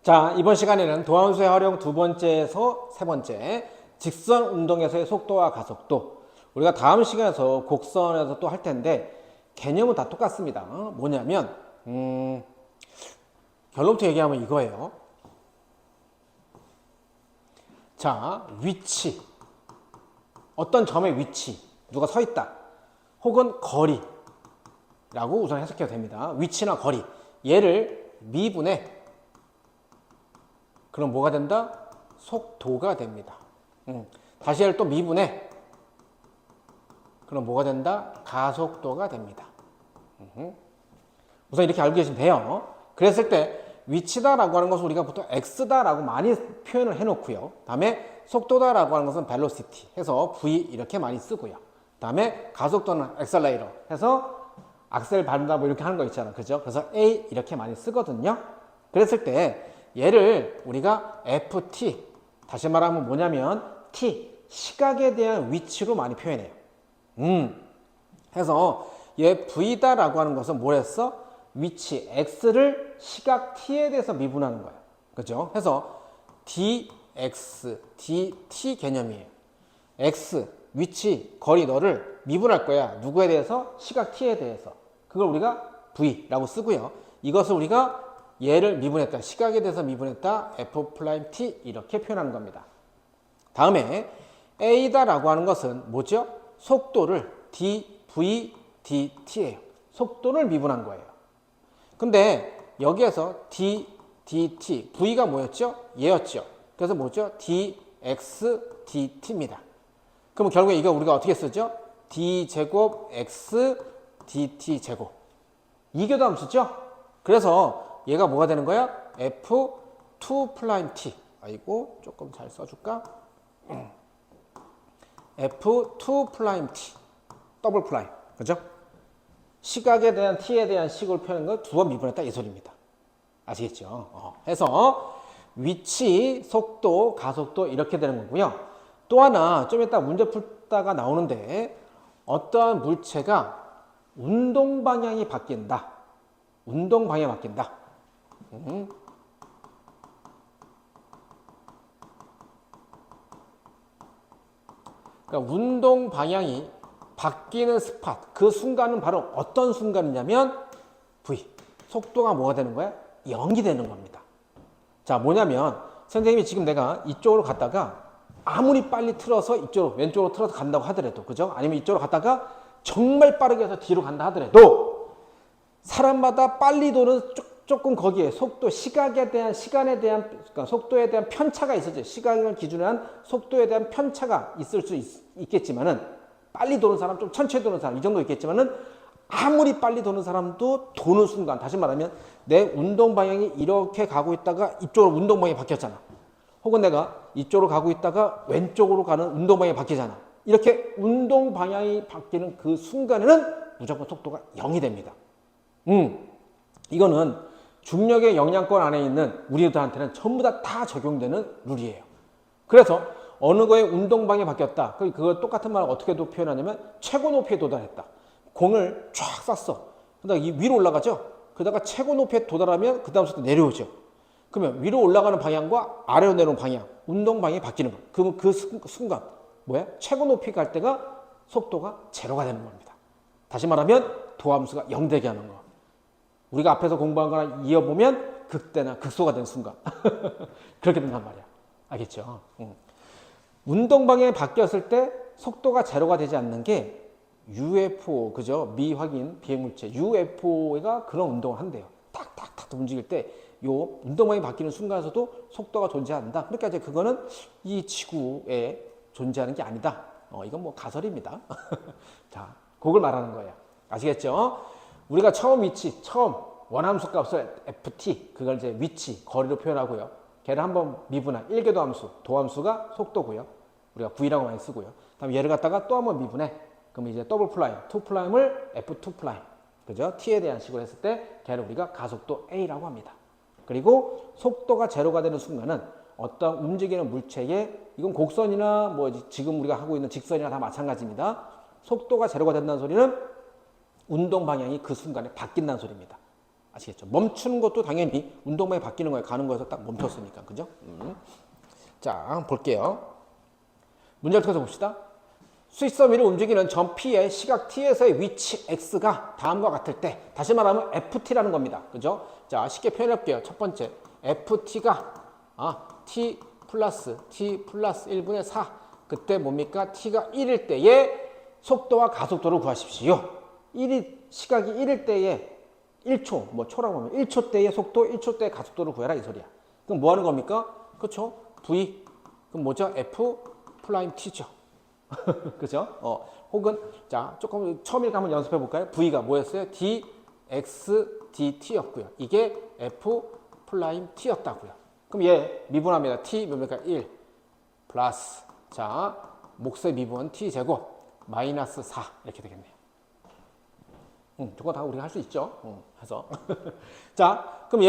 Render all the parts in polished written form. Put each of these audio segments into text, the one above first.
자, 이번 시간에는 도함수의 활용 두 번째에서 세 번째, 직선 운동에서의 속도와 가속도. 우리가 다음 시간에서 곡선에서 또 할 텐데 개념은 다 똑같습니다. 뭐냐면 결론부터 얘기하면 이거예요. 자, 위치, 어떤 점의 위치, 누가 서 있다, 혹은 거리라고 우선 해석해도 됩니다. 위치나 거리, 얘를 미분해. 그럼 뭐가 된다? 속도가 됩니다. 다시 얘를 또 미분해. 그럼 뭐가 된다? 가속도가 됩니다. 우선 이렇게 알고 계시면 돼요. 그랬을 때 위치다라고 하는 것은 우리가 보통 x다라고 많이 표현을 해놓고요. 다음에 속도다라고 하는 것은 velocity 해서 v 이렇게 많이 쓰고요. 다음에 가속도는 accelerator 해서 악셀 밟는다 뭐 이렇게 하는 거 있잖아. 그죠? 그래서 a 이렇게 많이 쓰거든요. 그랬을 때 얘를 우리가 ft, 다시 말하면 뭐냐면 t, 시각에 대한 위치로 많이 표현해요. 해서 얘 v다라고 하는 것은 뭐랬어? 위치 x를 시각 t에 대해서 미분하는 거예요. 그죠? 해서 dx, dt 개념이에요. x, 위치, 거리 너를 미분할 거야. 누구에 대해서? 시각 t에 대해서. 그걸 우리가 v라고 쓰고요. 이것을 우리가 얘를 미분했다. 시각에 대해서 미분했다. f'(t) 이렇게 표현하는 겁니다. 다음에 a다라고 하는 것은 뭐죠? 속도를 dv, dt예요. 속도를 미분한 거예요. 근데 여기에서 d, dt, v가 뭐였죠? 얘였죠. 그래서 뭐죠? dx, dt입니다. 그럼 결국에 이거 우리가 어떻게 쓰죠? d제곱 x, dt제곱. 이교도함수죠? 그래서 얘가 뭐가 되는 거야? f2't. 아이고, 조금 잘 써줄까? f2't. 더블 프라임. 그죠? 시각에 대한 t에 대한 식을 표현한 걸 두 번 미분했다. 이 소리입니다. 아시겠죠? 해서 위치, 속도, 가속도 이렇게 되는 거고요. 또 하나 좀 이따 문제 풀다가 나오는데 어떠한 물체가 운동 방향이 바뀐다. 운동 방향이 바뀐다. 그러니까 운동 방향이 바뀌는 스팟, 그 순간은 바로 어떤 순간이냐면 V, 속도가 뭐가 되는 거야? 0이 되는 겁니다. 자, 뭐냐면 선생님이 지금 내가 이쪽으로 갔다가 아무리 빨리 틀어서 이쪽으로 왼쪽으로 틀어서 간다고 하더라도, 그죠? 아니면 이쪽으로 갔다가 정말 빠르게 해서 뒤로 간다 하더라도 사람마다 빨리 도는 조금 거기에 속도, 시간에 대한 그러니까 속도에 대한 편차가 있었죠. 시간을 기준으로 한 속도에 대한 편차가 있을 수 있겠지만은 빨리 도는 사람, 좀 천천히 도는 사람 이 정도 있겠지만은 아무리 빨리 도는 사람도 도는 순간, 다시 말하면 내 운동 방향이 이렇게 가고 있다가 이쪽으로 운동 방향이 바뀌었잖아. 혹은 내가 이쪽으로 가고 있다가 왼쪽으로 가는 운동 방향이 바뀌잖아. 이렇게 운동 방향이 바뀌는 그 순간에는 무조건 속도가 0이 됩니다. 이거는 중력의 영향권 안에 있는 우리들한테는 전부 다 적용되는 룰이에요. 그래서 어느 거에 운동 방향이 바뀌었다. 그걸 똑같은 말을 어떻게 표현하냐면 최고 높이에 도달했다. 공을 쫙 쐈어. 그러다가 이 위로 올라가죠. 그러다가 최고 높이에 도달하면 그 다음부터 내려오죠. 그러면 위로 올라가는 방향과 아래로 내려오는 방향, 운동 방향이 바뀌는 거예요. 그러면 그 순간 뭐야? 최고 높이 갈 때가 속도가 제로가 되는 겁니다. 다시 말하면 도함수가 0 되게 하는 거. 우리가 앞에서 공부한 거랑 이어보면 극대나 극소가 된 순간 그렇게 된단 말이야. 알겠죠? 운동 방향이 바뀌었을 때 속도가 제로가 되지 않는 게 UFO, 그죠? 미확인 비행물체 UFO가 그런 운동을 한대요. 탁탁탁 움직일 때 요 운동 방향이 바뀌는 순간에서도 속도가 존재한다. 그러니까 이제 그거는 이 지구에 존재하는 게 아니다. 이건 뭐 가설입니다. 자, 그걸 말하는 거예요. 아시겠죠? 우리가 처음 원함수 값을 ft, 그걸 이제 위치, 거리로 표현하고요. 걔를 한번 미분한 1개 도함수, 도함수가 속도고요. 우리가 v라고 많이 쓰고요. 다음 얘를 갖다가 또 한번 미분해. 그럼 이제 더블 플라임, 2 플라임을 f2 플라임, 그죠? t에 대한 식으로 했을 때 걔를 우리가 가속도 a라고 합니다. 그리고 속도가 제로가 되는 순간은 어떤 움직이는 물체에, 이건 곡선이나 뭐 지금 우리가 하고 있는 직선이나 다 마찬가지입니다. 속도가 제로가 된다는 소리는 운동 방향이 그 순간에 바뀐다는 소리입니다. 아시겠죠? 멈추는 것도 당연히 운동방이 바뀌는 거예요. 가는 거에서 딱 멈췄으니까. 그죠? 자, 볼게요. 문제를 통해서 봅시다. 수익섬유를 움직이는 점 P의 시각 T에서의 위치 X가 다음과 같을 때, 다시 말하면 FT라는 겁니다. 그죠? 자, 쉽게 표현해 볼게요. 첫 번째, FT가 T 플러스 1분의 4. 그때 뭡니까? T가 1일 때의 속도와 가속도를 구하십시오. 시각이 1일 때에 1초, 뭐 초라고 하면 1초 때의 속도, 1초 때의 가속도를 구해라 이 소리야. 그럼 뭐 하는 겁니까? 그렇죠? V. 그럼 뭐죠? F 플라임 T죠. 그죠? 혹은 자, 조금 처음에 한번 연습해 볼까요? V가 뭐였어요? dx dt였고요. 이게 F 플라임 T였다고요. 그럼 얘 미분합니다. T 뭡니까? 1 플러스 자, 몫의 미분 T 제곱 마이너스 4 이렇게 되겠네요. 저거 다 우리가 할 수 있죠. 해서 자, 그럼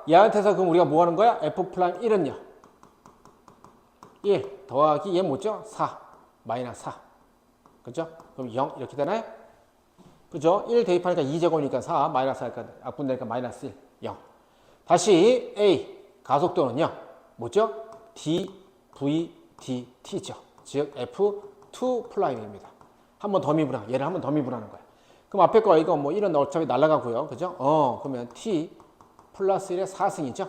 얘한테서 그럼 우리가 뭐 하는 거야? F 플라임 1은요. 1 더하기 얘 뭐죠? 4 마이너스 4. 그죠? 그럼 0 이렇게 되나요? 그죠? 1 대입하니까 2제곱이니까 4 마이너스 하니까 약분되니까 마이너스 1 0. 다시 A 가속도는요. 뭐죠? dvdt죠. 즉 F2 플라임입니다. 한 번 더 미분하는 얘를 한 번 더 미분하는 거야. 그럼 앞에 거 이거 뭐 1은 어차피 날아가고요. 그죠? 그러면 t 플러스 1의 4승이죠.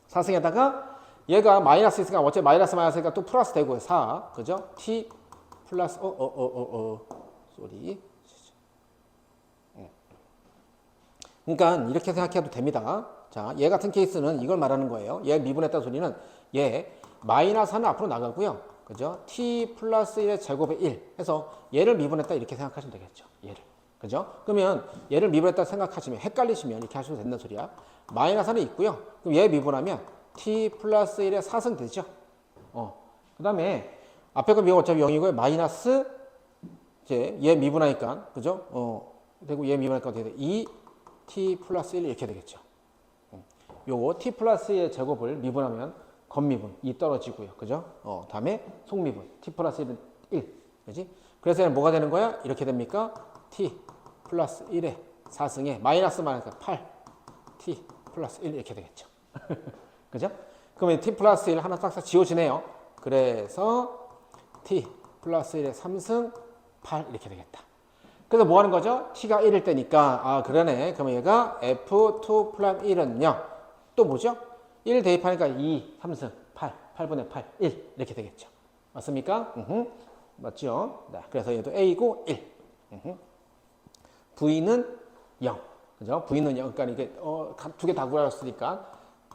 4승에다가 얘가 마이너스 있으니까 어차피 마이너스니까 또 플러스 되고요. 4. 그죠? t 플러스 쏘리. 그러니까 이렇게 생각해도 됩니다. 자, 얘 같은 케이스는 이걸 말하는 거예요. 얘 미분했다는 소리는 얘 마이너스 하나 앞으로 나가고요. 그죠? t 플러스 1의 제곱의 1 해서 얘를 미분했다 이렇게 생각하시면 되겠죠. 얘를. 그죠? 그러면 얘를 미분했다 생각하시면 헷갈리시면 이렇게 하셔도 된다는 소리야. 마이너스 하나 있고요. 그럼 얘 미분하면 t 플러스 1의 4승 되죠. 그 다음에 앞에 거 미분 어차피 0이고요. 마이너스 이제 얘 미분하니까 그죠? 되고 얘 미분하니까 어떻게 돼? 2t 플러스 1 이렇게 되겠죠. 요거 t 플러스 1의 제곱을 미분하면 겉미분 2 떨어지고요. 그죠? 다음에 속미분 t 플러스 1은 1. 그지? 그래서 얘는 뭐가 되는 거야? 이렇게 됩니까? t 플러스 1의 4승에 마이너스 많으니까 8t 플러스 1 이렇게 되겠죠. 그죠? 그러면 t 플러스 1 하나 싹싹 지워지네요. 그래서 t 플러스 1의 3승 8 이렇게 되겠다. 그래서 뭐 하는 거죠? t가 1일 때니까 그러네. 그러면 얘가 f2 플러스 1은요. 또 뭐죠? 1 대입하니까 2, 3승 8, 8분의 8, 1 이렇게 되겠죠. 맞습니까? 맞죠? 네, 그래서 얘도 a고 1. v는 0. 그죠? v는 0. 그러니까 이게 두 개 다 구하였으니까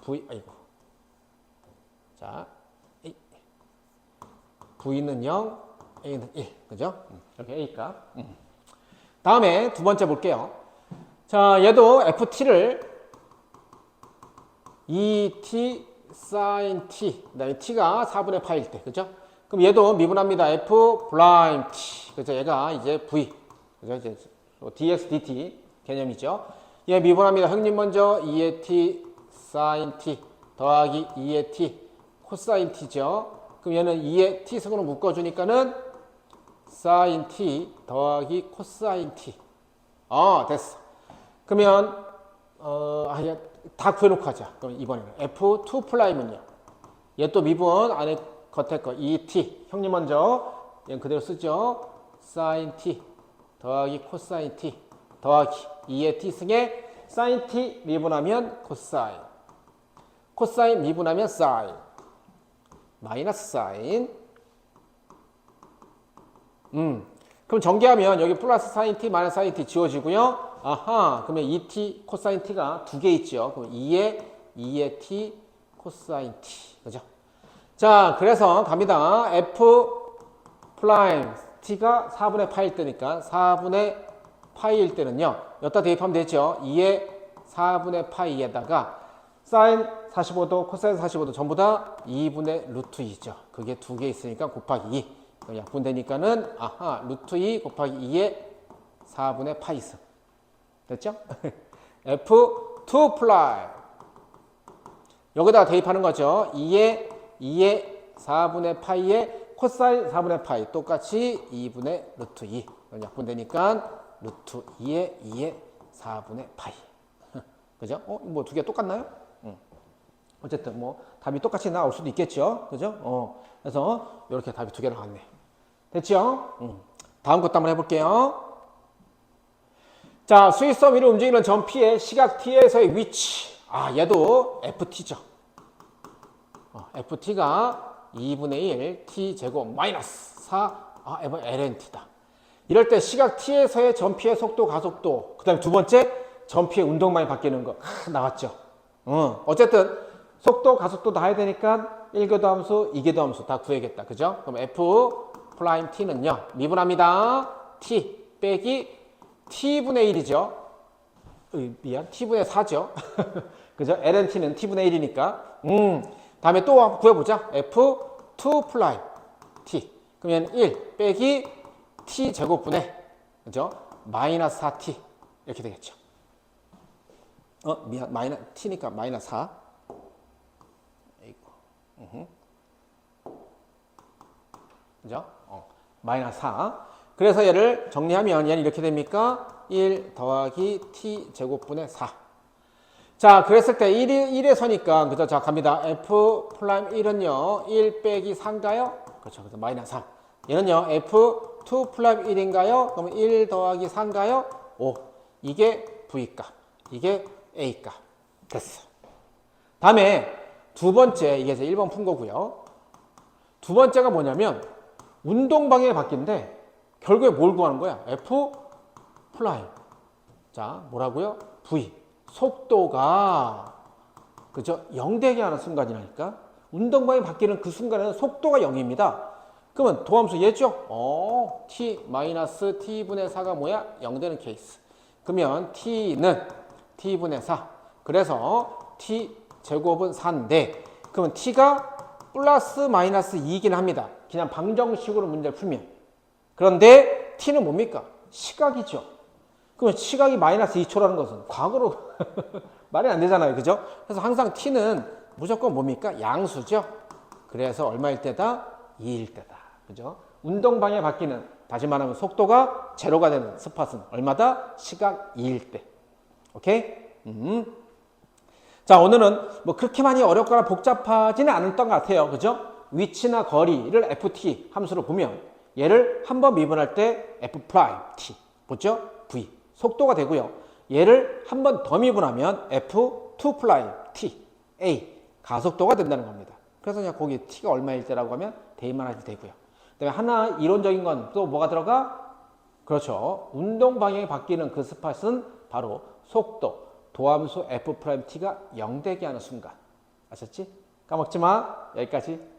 v 자, a. v는 0, a는 1. 그죠? 이렇게 a 값. 다음에 두 번째 볼게요. 자, 얘도 ft를 2t sin t, 그다음에 t가 4분의 파일 때, 그죠? 그럼 얘도 미분합니다. f 프라임 t, 그죠? 얘가 이제 v, 그죠? 이제 dx dt 개념이죠. 얘 미분합니다. 형님 먼저 2의 t sin t 더하기 2의 t 코사인 t죠. 그럼 얘는 2의 t 승으로 묶어주니까는 sin t 더하기 코사인 t. 됐어. 그러면 다 구해놓고 하자. 그럼 이번에는 F2 플라임은요. 얘 또 미분 안에 겉에 거 2t. 형님 먼저 얘는 그대로 쓰죠. sin t 더하기 코사인 t 더하기 2의 t 승에 sin t 미분하면 코사인. 코사인 미분하면 사인. 마이너스 사인. 그럼 전개하면 여기 플러스 사인 t 마이너스 사인 t 지워지고요. 그러면 2t 코사인 t가 두 개 있죠. 그럼 2의 t 코사인 t. 그죠? 자, 그래서 갑니다. f 프라임 t가 4분의 파일 때니까 4분의 파이일 때는요. 여기다 대입하면 되죠. 2의 4분의 파이에다가 사인 45도, 코사인 45도 전부 다 2분의 루트 2죠. 그게 두 개 있으니까 곱하기 2. 약분되니까는 루트 2 곱하기 2의 4분의 파이승. 됐죠? F2 플라이. 여기다 대입하는 거죠. 2의 4분의 파이에 코사인 4분의 파이 똑같이 2분의 루트 2. 약분되니까 루트 2의 4분의 파이. 그죠? 뭐 두 개 똑같나요? 어쨌든 뭐 답이 똑같이 나올 수도 있겠죠. 그죠? 그래서 이렇게 답이 두 개로 나왔네. 됐죠? 다음 것도 한번 해볼게요. 자, 수위섬 위를 움직이는 점 P의 시각 T에서의 위치. 얘도 FT죠. FT가 2분의 1 T제곱 마이너스 4 LNT다. 이럴 때 시각 T에서의 점 P의 속도, 가속도, 그 다음에 두 번째 점 P의 운동방이 바뀌는 거 나왔죠. 어쨌든 속도, 가속도 다 해야 되니까 1궤도 함수, 2궤도 함수 다 구해야겠다. 그죠? 그럼 F 프라임 T는요. 미분합니다. T 빼기 T분의 1이죠. 미안. T분의 4죠. 그죠? LNT는 T분의 1이니까. 다음에 또 구해보자. F2 프라임 T. 그러면 1 빼기 T 제곱분의, 그죠? 마이너스 4T. 이렇게 되겠죠. 미안. T니까 마이너스 4. 그죠? 마이너스 4. 그래서 얘를 정리하면 얘는 이렇게 됩니까? 1 더하기 t 제곱분의 4. 자, 그랬을 때 1에 서니까, 그죠? 자, 갑니다. f 프라임 1은요, 1 빼기 4인가요? 그렇죠. 그래서 마이너스 3. 얘는요, f2 프라임 1인가요? 그러면 1 더하기 4인가요? 5. 이게 v값. 이게 a값. 됐어. 다음에 두 번째, 이게 이제 1번 푼 거고요. 두 번째가 뭐냐면, 운동 방향이 바뀐데, 결국에 뭘 구하는 거야? F 플라임. 자, 뭐라고요? V. 속도가, 그죠? 0 되게 하는 순간이라니까? 운동방향이 바뀌는 그 순간에는 속도가 0입니다. 그러면 도함수 얘죠? t 마이너스 t분의 4가 뭐야? 0 되는 케이스. 그러면 t는 t분의 4. 그래서 t 제곱은 4인데, 그러면 t가 플러스 마이너스 2이긴 합니다. 그냥 방정식으로 문제를 풀면. 그런데 t는 뭡니까? 시각이죠. 그러면 시각이 마이너스 2초라는 것은 과거로 말이 안 되잖아요. 그죠? 그래서 항상 t는 무조건 뭡니까? 양수죠. 그래서 얼마일 때다? 2일 때다. 그죠? 운동 방향이 바뀌는, 다시 말하면 속도가 제로가 되는 스팟은 얼마다? 시각 2일 때. 오케이? 자, 오늘은 뭐 그렇게 많이 어렵거나 복잡하지는 않았던 것 같아요. 그죠? 위치나 거리를 FT 함수로 보면 얘를 한 번 미분할 때 F 프라임 T, 뭐죠? V, 속도가 되고요. 얘를 한 번 더 미분하면 F2 프라임 T, A, 가속도가 된다는 겁니다. 그래서 그냥 거기 T가 얼마일 때라고 하면 대입만 하셔도 되고요. 그다음에 하나 이론적인 건 또 뭐가 들어가? 그렇죠. 운동 방향이 바뀌는 그 스팟은 바로 속도, 도함수 F 프라임 T가 0 되게 하는 순간. 아셨지? 까먹지 마. 여기까지.